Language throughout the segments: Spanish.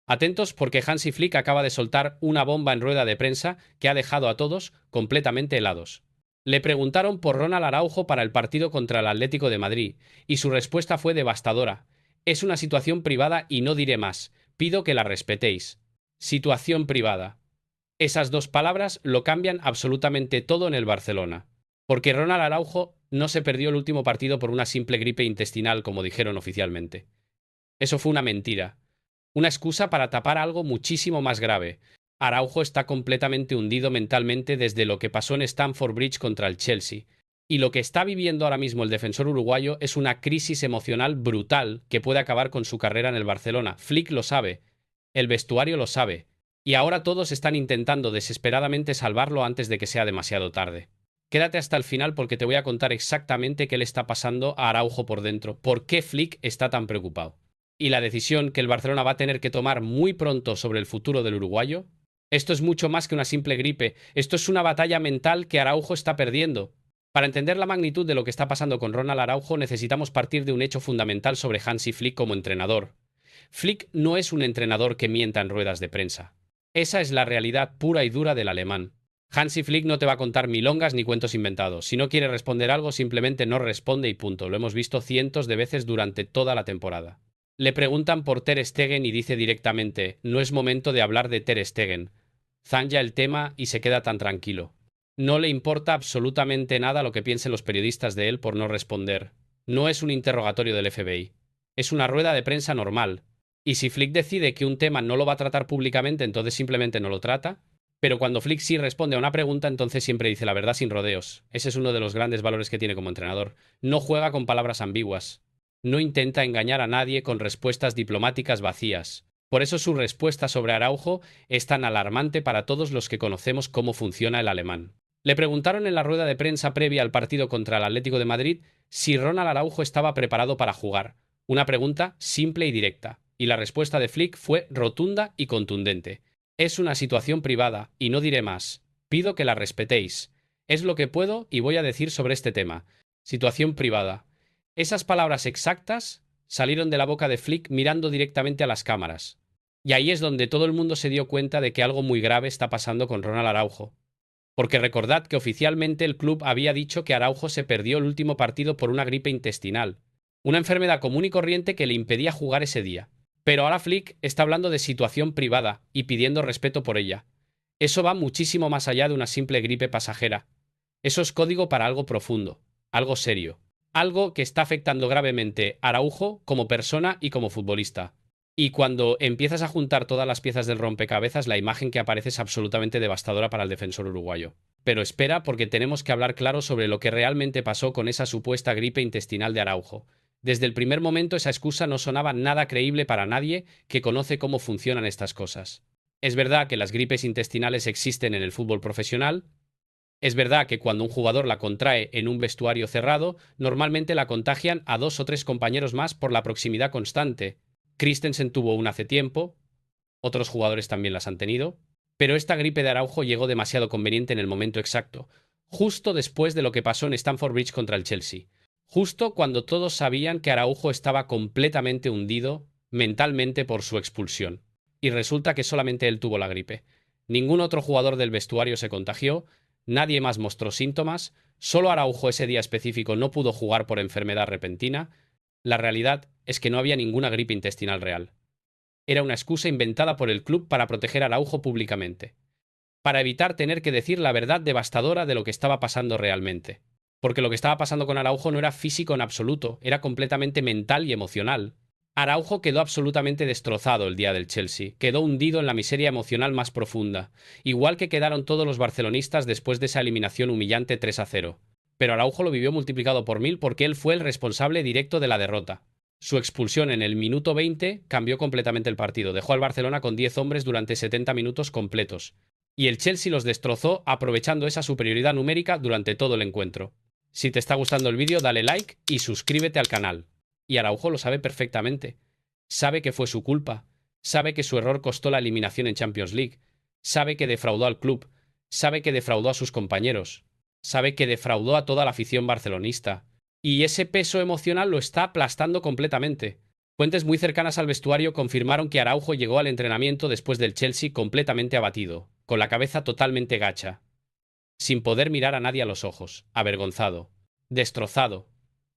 Atentos porque Hansi Flick acaba de soltar una bomba en rueda de prensa que ha dejado a todos completamente helados. Le preguntaron por Ronald Araujo para el partido contra el Atlético de Madrid, y su respuesta fue devastadora. Es una situación privada y no diré más. Pido que la respetéis. Situación privada. Esas dos palabras lo cambian absolutamente todo en el Barcelona. Porque Ronald Araujo no se perdió el último partido por una simple gripe intestinal, como dijeron oficialmente. Eso fue una mentira. Una excusa para tapar algo muchísimo más grave. Araujo está completamente hundido mentalmente desde lo que pasó en Stamford Bridge contra el Chelsea. Y lo que está viviendo ahora mismo el defensor uruguayo es una crisis emocional brutal que puede acabar con su carrera en el Barcelona. Flick lo sabe. El vestuario lo sabe. Y ahora todos están intentando desesperadamente salvarlo antes de que sea demasiado tarde. Quédate hasta el final porque te voy a contar exactamente qué le está pasando a Araujo por dentro. ¿Por qué Flick está tan preocupado? Y la decisión que el Barcelona va a tener que tomar muy pronto sobre el futuro del uruguayo. Esto es mucho más que una simple gripe. Esto es una batalla mental que Araujo está perdiendo. Para entender la magnitud de lo que está pasando con Ronald Araujo necesitamos partir de un hecho fundamental sobre Hansi Flick como entrenador. Flick no es un entrenador que mienta en ruedas de prensa. Esa es la realidad pura y dura del alemán. Hansi Flick no te va a contar milongas ni cuentos inventados. Si no quiere responder algo, simplemente no responde y punto. Lo hemos visto cientos de veces durante toda la temporada. Le preguntan por Ter Stegen y dice directamente: no es momento de hablar de Ter Stegen. Zanja el tema y se queda tan tranquilo. No le importa absolutamente nada lo que piensen los periodistas de él por no responder. No es un interrogatorio del FBI. Es una rueda de prensa normal. Y si Flick decide que un tema no lo va a tratar públicamente, entonces simplemente no lo trata. Pero cuando Flick sí responde a una pregunta, entonces siempre dice la verdad sin rodeos. Ese es uno de los grandes valores que tiene como entrenador. No juega con palabras ambiguas. No intenta engañar a nadie con respuestas diplomáticas vacías. Por eso su respuesta sobre Araujo es tan alarmante para todos los que conocemos cómo funciona el alemán. Le preguntaron en la rueda de prensa previa al partido contra el Atlético de Madrid si Ronald Araujo estaba preparado para jugar. Una pregunta simple y directa. Y la respuesta de Flick fue rotunda y contundente. Es una situación privada, y no diré más. Pido que la respetéis. Es lo que puedo y voy a decir sobre este tema. Situación privada. Esas palabras exactas salieron de la boca de Flick mirando directamente a las cámaras. Y ahí es donde todo el mundo se dio cuenta de que algo muy grave está pasando con Ronald Araujo. Porque recordad que oficialmente el club había dicho que Araujo se perdió el último partido por una gripe intestinal, una enfermedad común y corriente que le impedía jugar ese día. Pero ahora Flick está hablando de situación privada y pidiendo respeto por ella. Eso va muchísimo más allá de una simple gripe pasajera. Eso es código para algo profundo, algo serio, algo que está afectando gravemente a Araujo como persona y como futbolista. Y cuando empiezas a juntar todas las piezas del rompecabezas, la imagen que aparece es absolutamente devastadora para el defensor uruguayo. Pero espera, porque tenemos que hablar claro sobre lo que realmente pasó con esa supuesta gripe intestinal de Araujo. Desde el primer momento esa excusa no sonaba nada creíble para nadie que conoce cómo funcionan estas cosas. Es verdad que las gripes intestinales existen en el fútbol profesional. Es verdad que cuando un jugador la contrae en un vestuario cerrado, normalmente la contagian a 2 o 3 compañeros más por la proximidad constante. Christensen tuvo una hace tiempo, otros jugadores también las han tenido, pero esta gripe de Araujo llegó demasiado conveniente en el momento exacto, justo después de lo que pasó en Stamford Bridge contra el Chelsea, justo cuando todos sabían que Araujo estaba completamente hundido mentalmente por su expulsión. Y resulta que solamente él tuvo la gripe. Ningún otro jugador del vestuario se contagió, nadie más mostró síntomas, solo Araujo ese día específico no pudo jugar por enfermedad repentina. La realidad es que no había ninguna gripe intestinal real. Era una excusa inventada por el club para proteger a Araujo públicamente, para evitar tener que decir la verdad devastadora de lo que estaba pasando realmente. Porque lo que estaba pasando con Araujo no era físico en absoluto, era completamente mental y emocional. Araujo quedó absolutamente destrozado el día del Chelsea, quedó hundido en la miseria emocional más profunda, igual que quedaron todos los barcelonistas después de esa eliminación humillante 3-0. Pero Araujo lo vivió multiplicado por 1000 porque él fue el responsable directo de la derrota. Su expulsión en el minuto 20 cambió completamente el partido, dejó al Barcelona con 10 hombres durante 70 minutos completos. Y el Chelsea los destrozó aprovechando esa superioridad numérica durante todo el encuentro. Si te está gustando el vídeo, dale like y suscríbete al canal. Y Araujo lo sabe perfectamente. Sabe que fue su culpa. Sabe que su error costó la eliminación en Champions League. Sabe que defraudó al club. Sabe que defraudó a sus compañeros. Sabe que defraudó a toda la afición barcelonista. Y ese peso emocional lo está aplastando completamente. Fuentes muy cercanas al vestuario confirmaron que Araujo llegó al entrenamiento después del Chelsea completamente abatido, con la cabeza totalmente gacha, sin poder mirar a nadie a los ojos, avergonzado, destrozado,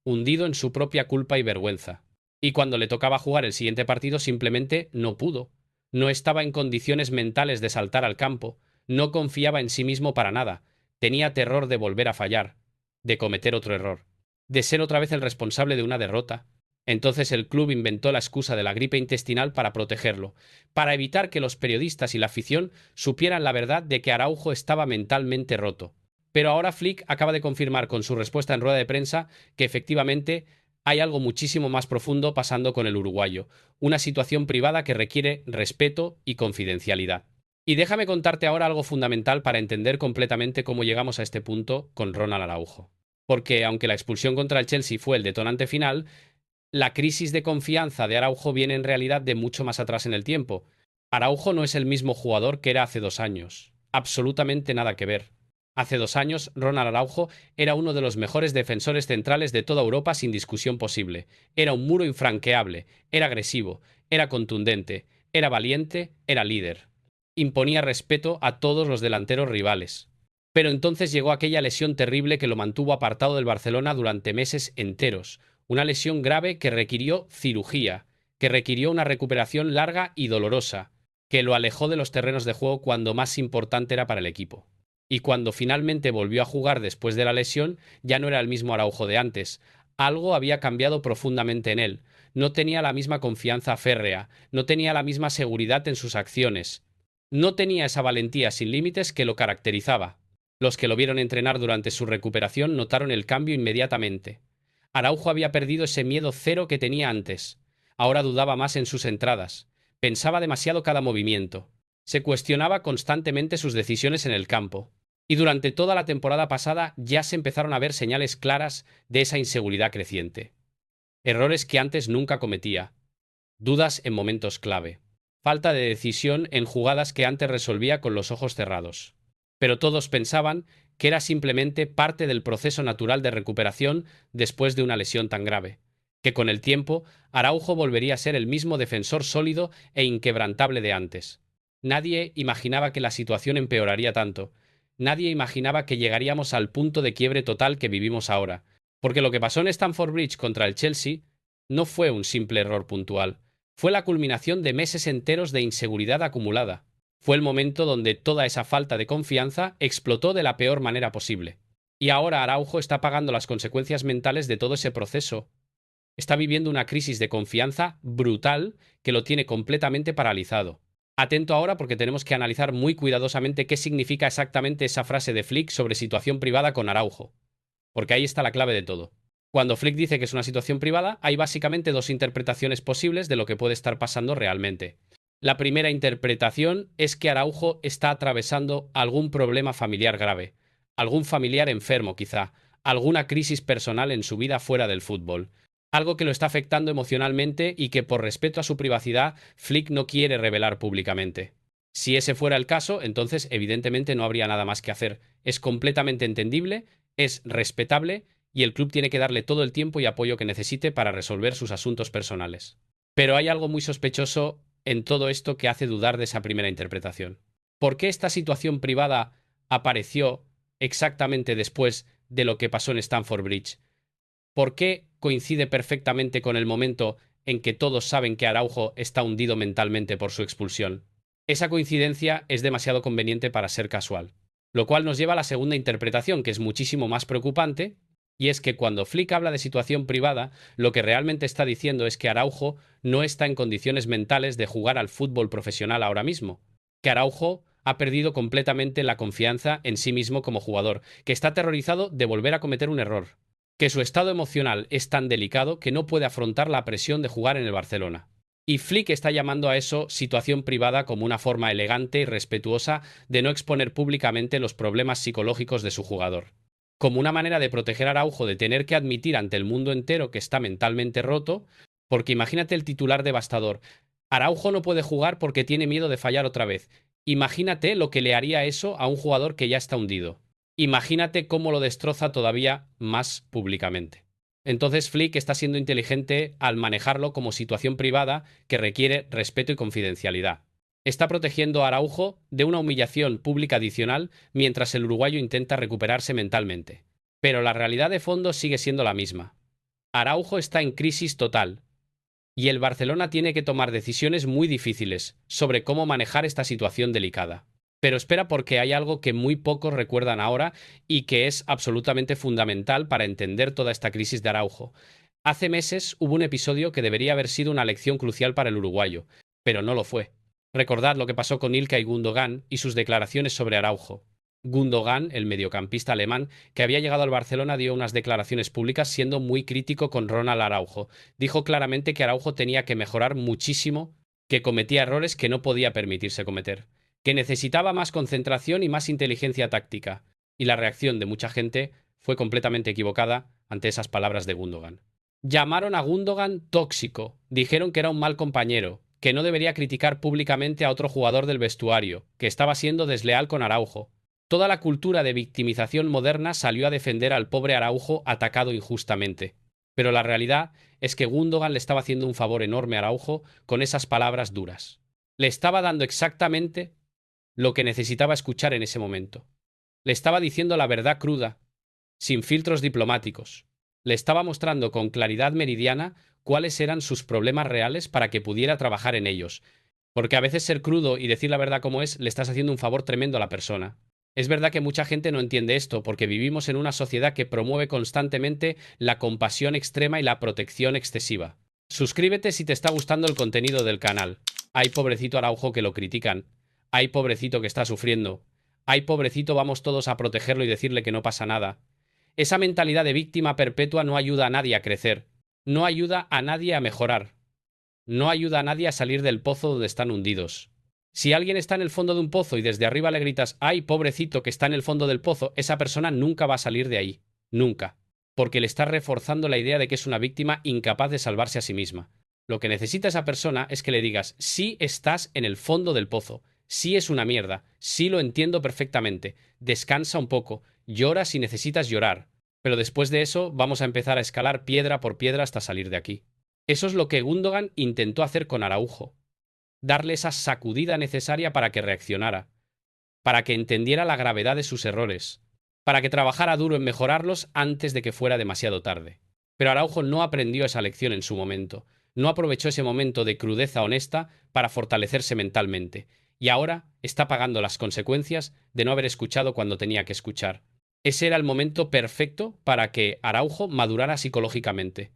hundido en su propia culpa y vergüenza. Y cuando le tocaba jugar el siguiente partido simplemente no pudo. No estaba en condiciones mentales de saltar al campo, no confiaba en sí mismo para nada, tenía terror de volver a fallar, de cometer otro error, de ser otra vez el responsable de una derrota. Entonces el club inventó la excusa de la gripe intestinal para protegerlo, para evitar que los periodistas y la afición supieran la verdad de que Araujo estaba mentalmente roto. Pero ahora Flick acaba de confirmar con su respuesta en rueda de prensa que efectivamente hay algo muchísimo más profundo pasando con el uruguayo, una situación privada que requiere respeto y confidencialidad. Y déjame contarte ahora algo fundamental para entender completamente cómo llegamos a este punto con Ronald Araujo. Porque aunque la expulsión contra el Chelsea fue el detonante final, la crisis de confianza de Araujo viene en realidad de mucho más atrás en el tiempo. Araujo no es el mismo jugador que era hace 2 años. Absolutamente nada que ver. Hace 2 años, Ronald Araujo era uno de los mejores defensores centrales de toda Europa sin discusión posible. Era un muro infranqueable, era agresivo, era contundente, era valiente, era líder. Imponía respeto a todos los delanteros rivales. Pero entonces llegó aquella lesión terrible que lo mantuvo apartado del Barcelona durante meses enteros, una lesión grave que requirió cirugía, que requirió una recuperación larga y dolorosa, que lo alejó de los terrenos de juego cuando más importante era para el equipo. Y cuando finalmente volvió a jugar después de la lesión, ya no era el mismo Araujo de antes. Algo había cambiado profundamente en él. No tenía la misma confianza férrea, no tenía la misma seguridad en sus acciones, no tenía esa valentía sin límites que lo caracterizaba. Los que lo vieron entrenar durante su recuperación notaron el cambio inmediatamente. Araujo había perdido ese miedo cero que tenía antes. Ahora dudaba más en sus entradas. Pensaba demasiado cada movimiento. Se cuestionaba constantemente sus decisiones en el campo. Y durante toda la temporada pasada ya se empezaron a ver señales claras de esa inseguridad creciente. Errores que antes nunca cometía. Dudas en momentos clave. Falta de decisión en jugadas que antes resolvía con los ojos cerrados. Pero todos pensaban que era simplemente parte del proceso natural de recuperación después de una lesión tan grave, que con el tiempo Araujo volvería a ser el mismo defensor sólido e inquebrantable de antes. Nadie imaginaba que la situación empeoraría tanto. Nadie imaginaba que llegaríamos al punto de quiebre total que vivimos ahora, porque lo que pasó en Stamford Bridge contra el Chelsea no fue un simple error puntual, fue la culminación de meses enteros de inseguridad acumulada. Fue el momento donde toda esa falta de confianza explotó de la peor manera posible. Y ahora Araujo está pagando las consecuencias mentales de todo ese proceso. Está viviendo una crisis de confianza brutal que lo tiene completamente paralizado. Atento ahora porque tenemos que analizar muy cuidadosamente qué significa exactamente esa frase de Flick sobre situación privada con Araujo. Porque ahí está la clave de todo. Cuando Flick dice que es una situación privada, hay básicamente dos interpretaciones posibles de lo que puede estar pasando realmente. La primera interpretación es que Araujo está atravesando algún problema familiar grave, algún familiar enfermo quizá, alguna crisis personal en su vida fuera del fútbol, algo que lo está afectando emocionalmente y que por respeto a su privacidad Flick no quiere revelar públicamente. Si ese fuera el caso, entonces evidentemente no habría nada más que hacer. Es completamente entendible, es respetable y el club tiene que darle todo el tiempo y apoyo que necesite para resolver sus asuntos personales. Pero hay algo muy sospechoso en todo esto que hace dudar de esa primera interpretación. ¿Por qué esta situación privada apareció exactamente después de lo que pasó en Stamford Bridge? ¿Por qué coincide perfectamente con el momento en que todos saben que Araujo está hundido mentalmente por su expulsión? Esa coincidencia es demasiado conveniente para ser casual. Lo cual nos lleva a la segunda interpretación, que es muchísimo más preocupante, y es que cuando Flick habla de situación privada, lo que realmente está diciendo es que Araujo no está en condiciones mentales de jugar al fútbol profesional ahora mismo, que Araujo ha perdido completamente la confianza en sí mismo como jugador, que está aterrorizado de volver a cometer un error, que su estado emocional es tan delicado que no puede afrontar la presión de jugar en el Barcelona. Y Flick está llamando a eso situación privada como una forma elegante y respetuosa de no exponer públicamente los problemas psicológicos de su jugador. Como una manera de proteger a Araujo de tener que admitir ante el mundo entero que está mentalmente roto, porque imagínate el titular devastador. Araujo no puede jugar porque tiene miedo de fallar otra vez. Imagínate lo que le haría eso a un jugador que ya está hundido. Imagínate cómo lo destroza todavía más públicamente. Entonces Flick está siendo inteligente al manejarlo como situación privada que requiere respeto y confidencialidad. Está protegiendo a Araujo de una humillación pública adicional mientras el uruguayo intenta recuperarse mentalmente. Pero la realidad de fondo sigue siendo la misma. Araujo está en crisis total, y el Barcelona tiene que tomar decisiones muy difíciles sobre cómo manejar esta situación delicada. Pero espera, porque hay algo que muy pocos recuerdan ahora y que es absolutamente fundamental para entender toda esta crisis de Araujo. Hace meses hubo un episodio que debería haber sido una lección crucial para el uruguayo, pero no lo fue. Recordad lo que pasó con Ilkay Gundogan y sus declaraciones sobre Araujo. Gundogan, el mediocampista alemán que había llegado al Barcelona, dio unas declaraciones públicas siendo muy crítico con Ronald Araujo. Dijo claramente que Araujo tenía que mejorar muchísimo, que cometía errores que no podía permitirse cometer, que necesitaba más concentración y más inteligencia táctica. Y la reacción de mucha gente fue completamente equivocada ante esas palabras de Gundogan. Llamaron a Gundogan tóxico, dijeron que era un mal compañero, que no debería criticar públicamente a otro jugador del vestuario, que estaba siendo desleal con Araujo. Toda la cultura de victimización moderna salió a defender al pobre Araujo atacado injustamente. Pero la realidad es que Gundogan le estaba haciendo un favor enorme a Araujo con esas palabras duras. Le estaba dando exactamente lo que necesitaba escuchar en ese momento. Le estaba diciendo la verdad cruda, sin filtros diplomáticos. Le estaba mostrando con claridad meridiana cuáles eran sus problemas reales para que pudiera trabajar en ellos. Porque a veces ser crudo y decir la verdad como es, le estás haciendo un favor tremendo a la persona. Es verdad que mucha gente no entiende esto porque vivimos en una sociedad que promueve constantemente la compasión extrema y la protección excesiva. Suscríbete si te está gustando el contenido del canal. Hay pobrecito Araujo que lo critican. Hay pobrecito que está sufriendo. Hay pobrecito, vamos todos a protegerlo y decirle que no pasa nada. Esa mentalidad de víctima perpetua no ayuda a nadie a crecer. No ayuda a nadie a mejorar. No ayuda a nadie a salir del pozo donde están hundidos. Si alguien está en el fondo de un pozo y desde arriba le gritas, ¡ay, pobrecito que está en el fondo del pozo!, esa persona nunca va a salir de ahí. Nunca. Porque le estás reforzando la idea de que es una víctima incapaz de salvarse a sí misma. Lo que necesita esa persona es que le digas, sí estás en el fondo del pozo, sí es una mierda, sí lo entiendo perfectamente, descansa un poco, llora si necesitas llorar. Pero después de eso vamos a empezar a escalar piedra por piedra hasta salir de aquí. Eso es lo que Gundogan intentó hacer con Araujo. Darle esa sacudida necesaria para que reaccionara, para que entendiera la gravedad de sus errores, para que trabajara duro en mejorarlos antes de que fuera demasiado tarde. Pero Araujo no aprendió esa lección en su momento, no aprovechó ese momento de crudeza honesta para fortalecerse mentalmente, y ahora está pagando las consecuencias de no haber escuchado cuando tenía que escuchar. Ese era el momento perfecto para que Araujo madurara psicológicamente,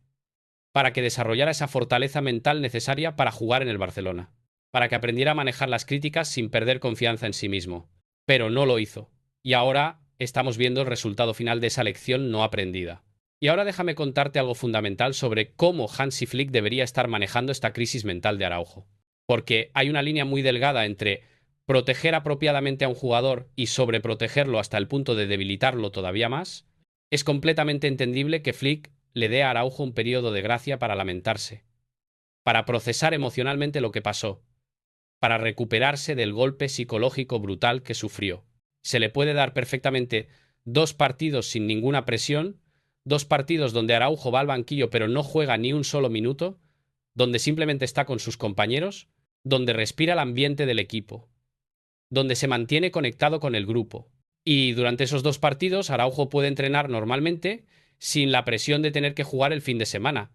para que desarrollara esa fortaleza mental necesaria para jugar en el Barcelona, para que aprendiera a manejar las críticas sin perder confianza en sí mismo. Pero no lo hizo. Y ahora estamos viendo el resultado final de esa lección no aprendida. Y ahora déjame contarte algo fundamental sobre cómo Hansi Flick debería estar manejando esta crisis mental de Araujo. Porque hay una línea muy delgada entre proteger apropiadamente a un jugador y sobreprotegerlo hasta el punto de debilitarlo todavía más. Es completamente entendible que Flick le dé a Araujo un periodo de gracia para lamentarse, para procesar emocionalmente lo que pasó, para recuperarse del golpe psicológico brutal que sufrió. Se le puede dar perfectamente 2 partidos sin ninguna presión, 2 partidos donde Araujo va al banquillo pero no juega ni un solo minuto, donde simplemente está con sus compañeros, donde respira el ambiente del equipo, donde se mantiene conectado con el grupo. Y durante esos 2 partidos Araujo puede entrenar normalmente sin la presión de tener que jugar el fin de semana.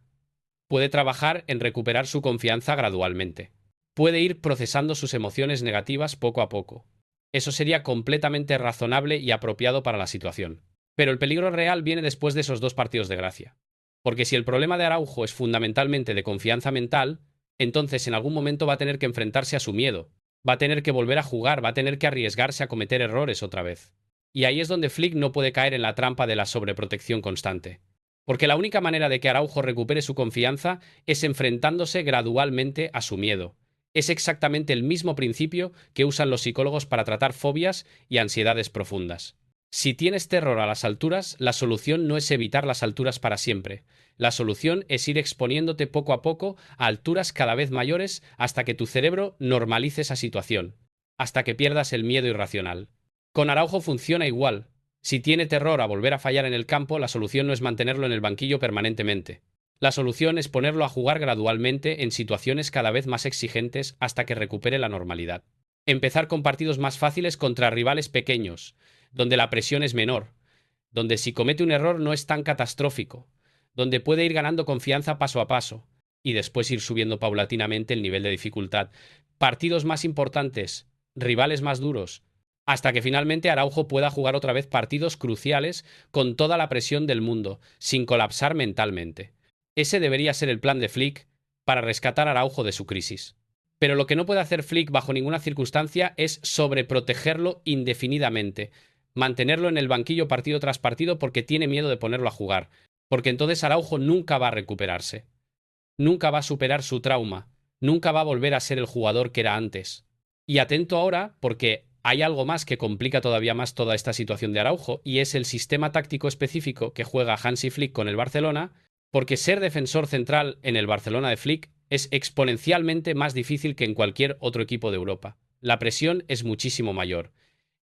Puede trabajar en recuperar su confianza gradualmente. Puede ir procesando sus emociones negativas poco a poco. Eso sería completamente razonable y apropiado para la situación. Pero el peligro real viene después de esos 2 partidos de gracia. Porque si el problema de Araujo es fundamentalmente de confianza mental, entonces en algún momento va a tener que enfrentarse a su miedo. Va a tener que volver a jugar, va a tener que arriesgarse a cometer errores otra vez. Y ahí es donde Flick no puede caer en la trampa de la sobreprotección constante. Porque la única manera de que Araujo recupere su confianza es enfrentándose gradualmente a su miedo. Es exactamente el mismo principio que usan los psicólogos para tratar fobias y ansiedades profundas. Si tienes terror a las alturas, la solución no es evitar las alturas para siempre. La solución es ir exponiéndote poco a poco a alturas cada vez mayores hasta que tu cerebro normalice esa situación, hasta que pierdas el miedo irracional. Con Araujo funciona igual. Si tiene terror a volver a fallar en el campo, la solución no es mantenerlo en el banquillo permanentemente. La solución es ponerlo a jugar gradualmente en situaciones cada vez más exigentes hasta que recupere la normalidad. Empezar con partidos más fáciles contra rivales pequeños, donde la presión es menor, donde si comete un error no es tan catastrófico, donde puede ir ganando confianza paso a paso, y después ir subiendo paulatinamente el nivel de dificultad. Partidos más importantes, rivales más duros, hasta que finalmente Araujo pueda jugar otra vez partidos cruciales con toda la presión del mundo, sin colapsar mentalmente. Ese debería ser el plan de Flick para rescatar a Araujo de su crisis. Pero lo que no puede hacer Flick bajo ninguna circunstancia es sobreprotegerlo indefinidamente, mantenerlo en el banquillo partido tras partido porque tiene miedo de ponerlo a jugar, porque entonces Araujo nunca va a recuperarse, nunca va a superar su trauma, nunca va a volver a ser el jugador que era antes. Y atento ahora, porque hay algo más que complica todavía más toda esta situación de Araujo, y es el sistema táctico específico que juega Hansi Flick con el Barcelona, porque ser defensor central en el Barcelona de Flick es exponencialmente más difícil que en cualquier otro equipo de Europa. La presión es muchísimo mayor.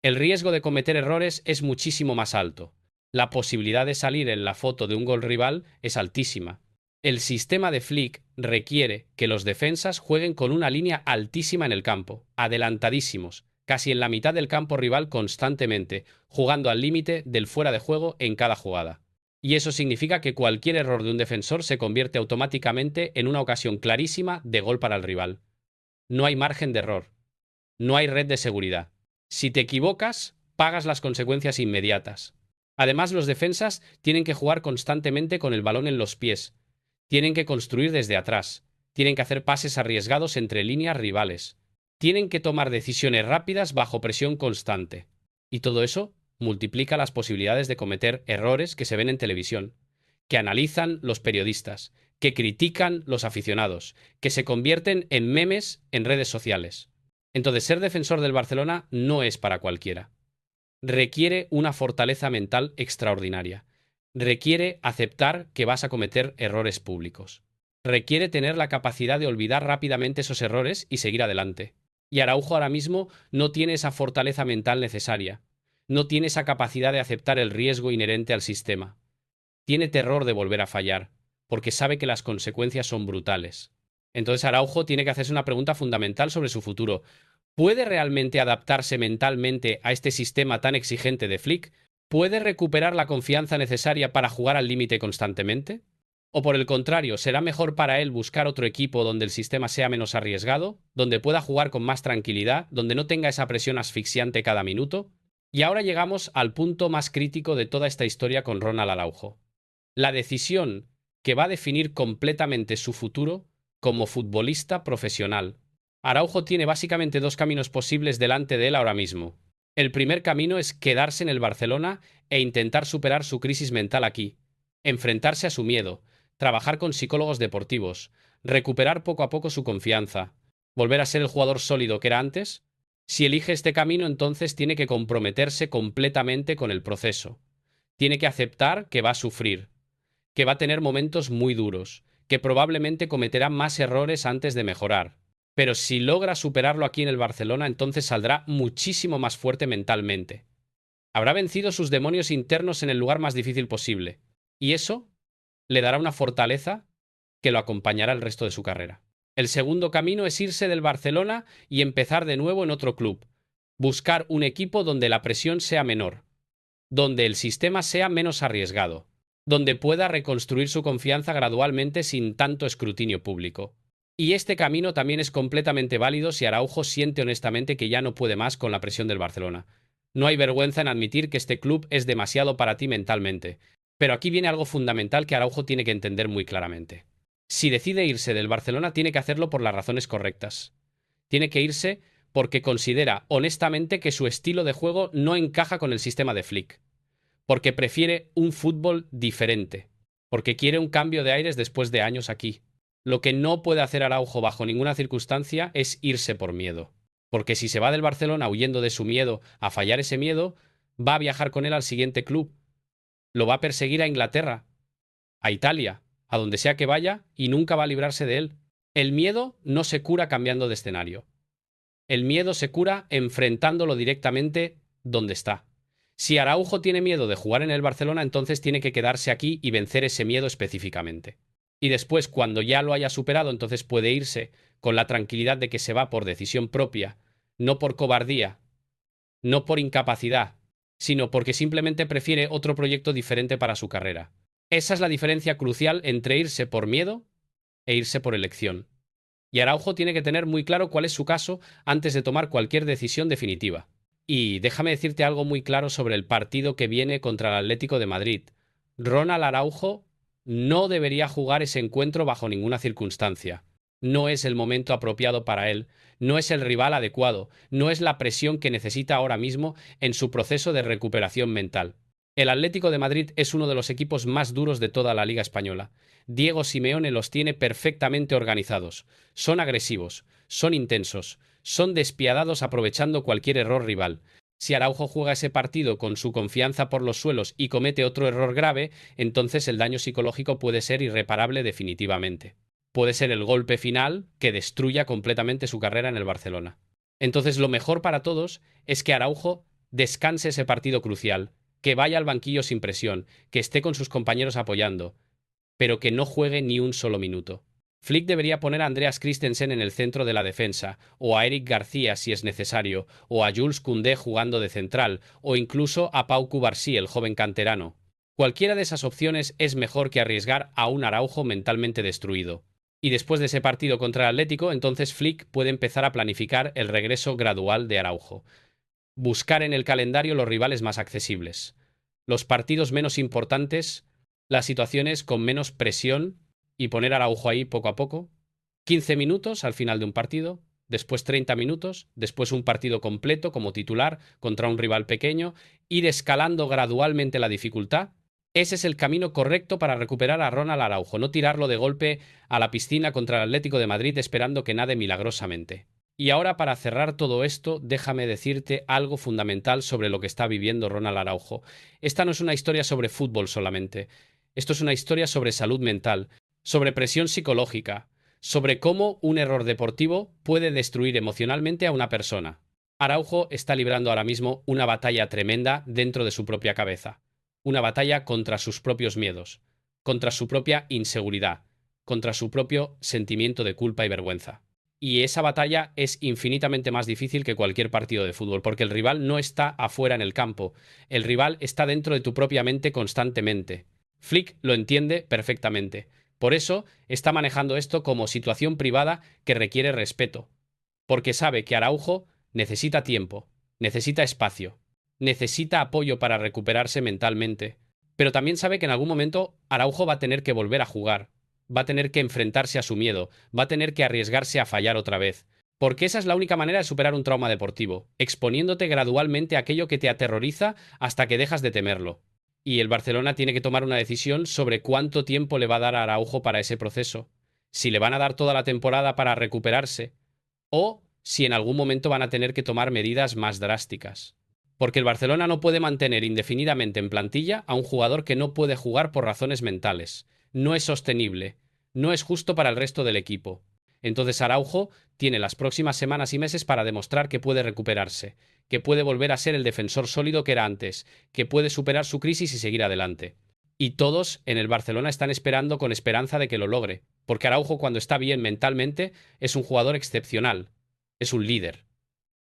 El riesgo de cometer errores es muchísimo más alto. La posibilidad de salir en la foto de un gol rival es altísima. El sistema de Flick requiere que los defensas jueguen con una línea altísima en el campo, adelantadísimos, casi en la mitad del campo rival constantemente, jugando al límite del fuera de juego en cada jugada. Y eso significa que cualquier error de un defensor se convierte automáticamente en una ocasión clarísima de gol para el rival. No hay margen de error. No hay red de seguridad. Si te equivocas, pagas las consecuencias inmediatas. Además, los defensas tienen que jugar constantemente con el balón en los pies. Tienen que construir desde atrás. Tienen que hacer pases arriesgados entre líneas rivales. Tienen que tomar decisiones rápidas bajo presión constante. Y todo eso multiplica las posibilidades de cometer errores que se ven en televisión, que analizan los periodistas, que critican los aficionados, que se convierten en memes en redes sociales. Entonces, ser defensor del Barcelona no es para cualquiera. Requiere una fortaleza mental extraordinaria. Requiere aceptar que vas a cometer errores públicos. Requiere tener la capacidad de olvidar rápidamente esos errores y seguir adelante. Y Araujo ahora mismo no tiene esa fortaleza mental necesaria. No tiene esa capacidad de aceptar el riesgo inherente al sistema. Tiene terror de volver a fallar, porque sabe que las consecuencias son brutales. Entonces Araujo tiene que hacerse una pregunta fundamental sobre su futuro. ¿Puede realmente adaptarse mentalmente a este sistema tan exigente de Flick? ¿Puede recuperar la confianza necesaria para jugar al límite constantemente? ¿O por el contrario, será mejor para él buscar otro equipo donde el sistema sea menos arriesgado, donde pueda jugar con más tranquilidad, donde no tenga esa presión asfixiante cada minuto? Y ahora llegamos al punto más crítico de toda esta historia con Ronald Araujo. La decisión que va a definir completamente su futuro como futbolista profesional. Araujo tiene básicamente dos caminos posibles delante de él ahora mismo. El primer camino es quedarse en el Barcelona e intentar superar su crisis mental aquí, enfrentarse a su miedo, trabajar con psicólogos deportivos, recuperar poco a poco su confianza, volver a ser el jugador sólido que era antes. Si elige este camino, entonces tiene que comprometerse completamente con el proceso. Tiene que aceptar que va a sufrir, que va a tener momentos muy duros, que probablemente cometerá más errores antes de mejorar. Pero si logra superarlo aquí en el Barcelona, entonces saldrá muchísimo más fuerte mentalmente. Habrá vencido sus demonios internos en el lugar más difícil posible. Y eso le dará una fortaleza que lo acompañará el resto de su carrera. El segundo camino es irse del Barcelona y empezar de nuevo en otro club. Buscar un equipo donde la presión sea menor, donde el sistema sea menos arriesgado, donde pueda reconstruir su confianza gradualmente sin tanto escrutinio público. Y este camino también es completamente válido si Araujo siente honestamente que ya no puede más con la presión del Barcelona. No hay vergüenza en admitir que este club es demasiado para ti mentalmente. Pero aquí viene algo fundamental que Araujo tiene que entender muy claramente. Si decide irse del Barcelona, tiene que hacerlo por las razones correctas. Tiene que irse porque considera honestamente que su estilo de juego no encaja con el sistema de Flick. Porque prefiere un fútbol diferente. Porque quiere un cambio de aires después de años aquí. Lo que no puede hacer Araujo bajo ninguna circunstancia es irse por miedo. Porque si se va del Barcelona huyendo de su miedo a fallar ese miedo, va a viajar con él al siguiente club. Lo va a perseguir a Inglaterra, a Italia, a donde sea que vaya, y nunca va a librarse de él. El miedo no se cura cambiando de escenario. El miedo se cura enfrentándolo directamente donde está. Si Araujo tiene miedo de jugar en el Barcelona, entonces tiene que quedarse aquí y vencer ese miedo específicamente. Y después, cuando ya lo haya superado, entonces puede irse con la tranquilidad de que se va por decisión propia, no por cobardía, no por incapacidad, sino porque simplemente prefiere otro proyecto diferente para su carrera. Esa es la diferencia crucial entre irse por miedo e irse por elección. Y Araujo tiene que tener muy claro cuál es su caso antes de tomar cualquier decisión definitiva. Y déjame decirte algo muy claro sobre el partido que viene contra el Atlético de Madrid. Ronald Araujo no debería jugar ese encuentro bajo ninguna circunstancia. No es el momento apropiado para él, no es el rival adecuado, no es la presión que necesita ahora mismo en su proceso de recuperación mental. El Atlético de Madrid es uno de los equipos más duros de toda la Liga Española. Diego Simeone los tiene perfectamente organizados. Son agresivos, son intensos, son despiadados aprovechando cualquier error rival. Si Araujo juega ese partido con su confianza por los suelos y comete otro error grave, entonces el daño psicológico puede ser irreparable definitivamente. Puede ser el golpe final que destruya completamente su carrera en el Barcelona. Entonces lo mejor para todos es que Araujo descanse ese partido crucial, que vaya al banquillo sin presión, que esté con sus compañeros apoyando, pero que no juegue ni un solo minuto. Flick debería poner a Andreas Christensen en el centro de la defensa, o a Eric García si es necesario, o a Jules Koundé jugando de central, o incluso a Pau Cubarsí, el joven canterano. Cualquiera de esas opciones es mejor que arriesgar a un Araujo mentalmente destruido. Y después de ese partido contra el Atlético, entonces Flick puede empezar a planificar el regreso gradual de Araujo. Buscar en el calendario los rivales más accesibles, los partidos menos importantes, las situaciones con menos presión y poner a Araujo ahí poco a poco. 15 minutos al final de un partido, después 30 minutos, después un partido completo como titular contra un rival pequeño, ir escalando gradualmente la dificultad. Ese es el camino correcto para recuperar a Ronald Araujo, no tirarlo de golpe a la piscina contra el Atlético de Madrid esperando que nade milagrosamente. Y ahora, para cerrar todo esto, déjame decirte algo fundamental sobre lo que está viviendo Ronald Araujo. Esta no es una historia sobre fútbol solamente. Esto es una historia sobre salud mental, sobre presión psicológica, sobre cómo un error deportivo puede destruir emocionalmente a una persona. Araujo está librando ahora mismo una batalla tremenda dentro de su propia cabeza. Una batalla contra sus propios miedos, contra su propia inseguridad, contra su propio sentimiento de culpa y vergüenza. Y esa batalla es infinitamente más difícil que cualquier partido de fútbol, porque el rival no está afuera en el campo, el rival está dentro de tu propia mente constantemente. Flick lo entiende perfectamente. Por eso está manejando esto como situación privada que requiere respeto, porque sabe que Araujo necesita tiempo, necesita espacio, necesita apoyo para recuperarse mentalmente, pero también sabe que en algún momento Araujo va a tener que volver a jugar, va a tener que enfrentarse a su miedo, va a tener que arriesgarse a fallar otra vez. Porque esa es la única manera de superar un trauma deportivo, exponiéndote gradualmente a aquello que te aterroriza hasta que dejas de temerlo. Y el Barcelona tiene que tomar una decisión sobre cuánto tiempo le va a dar a Araujo para ese proceso. Si le van a dar toda la temporada para recuperarse, o si en algún momento van a tener que tomar medidas más drásticas. Porque el Barcelona no puede mantener indefinidamente en plantilla a un jugador que no puede jugar por razones mentales. No es sostenible, no es justo para el resto del equipo. Entonces Araujo tiene las próximas semanas y meses para demostrar que puede recuperarse, que puede volver a ser el defensor sólido que era antes, que puede superar su crisis y seguir adelante. Y todos en el Barcelona están esperando con esperanza de que lo logre, porque Araujo cuando está bien mentalmente es un jugador excepcional, es un líder,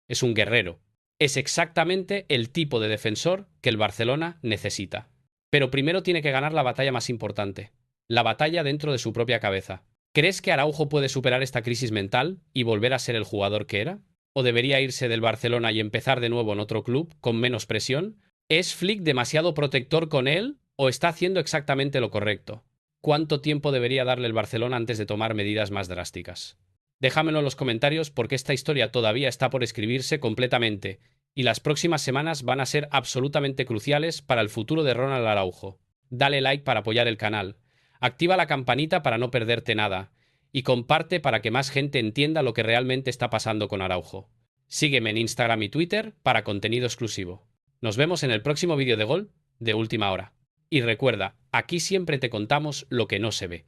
es un guerrero. Es exactamente el tipo de defensor que el Barcelona necesita. Pero primero tiene que ganar la batalla más importante, la batalla dentro de su propia cabeza. ¿Crees que Araujo puede superar esta crisis mental y volver a ser el jugador que era? ¿O debería irse del Barcelona y empezar de nuevo en otro club con menos presión? ¿Es Flick demasiado protector con él o está haciendo exactamente lo correcto? ¿Cuánto tiempo debería darle el Barcelona antes de tomar medidas más drásticas? Déjamelo en los comentarios porque esta historia todavía está por escribirse completamente y las próximas semanas van a ser absolutamente cruciales para el futuro de Ronald Araujo. Dale like para apoyar el canal, activa la campanita para no perderte nada y comparte para que más gente entienda lo que realmente está pasando con Araujo. Sígueme en Instagram y Twitter para contenido exclusivo. Nos vemos en el próximo vídeo de Gol de Última Hora. Y recuerda, aquí siempre te contamos lo que no se ve.